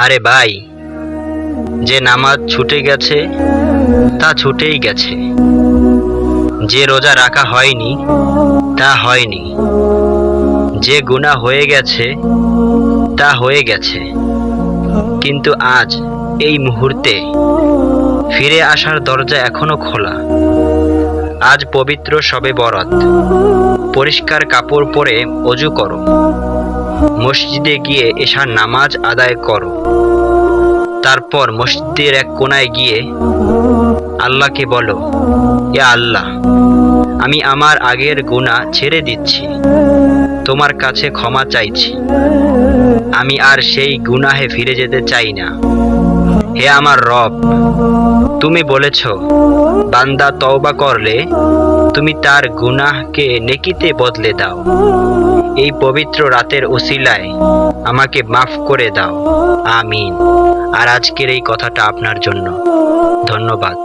আরে ভাই, যে নামাজ ছুটে গেছে তা ছুটেই গেছে, যে রোজা রাখা হয়নি তা হয়নি, যে গুনাহ হয়ে গেছে তা হয়ে গেছে। কিন্তু আজ এই মুহূর্তে ফিরে আসার দরজা এখনো খোলা। আজ পবিত্র শবে বরাত। পরিষ্কার কাপড় পরে অজু করো, মসজিদে গিয়ে এশার নামাজ আদায় করো। তারপর মসজিদের এক কোনায় গিয়ে আল্লাহকে বলো, ইয়া আল্লাহ, আমি আমার আগের গুনাহ ছেড়ে দিচ্ছি, তোমার কাছে ক্ষমা চাইছি। আমি আর সেই গুনাহে ফিরে যেতে চাই না। হে আমার রব, তুমি বলেছ বান্দা তওবা করলে তুমি তার গুনাহকে নেকিতে বদলে দাও। এই পবিত্র রাতের উসিলায় আমাকে মাফ করে দাও, আমিন। আর আজকের এই কথাটা আপনার জন্য। ধন্যবাদ।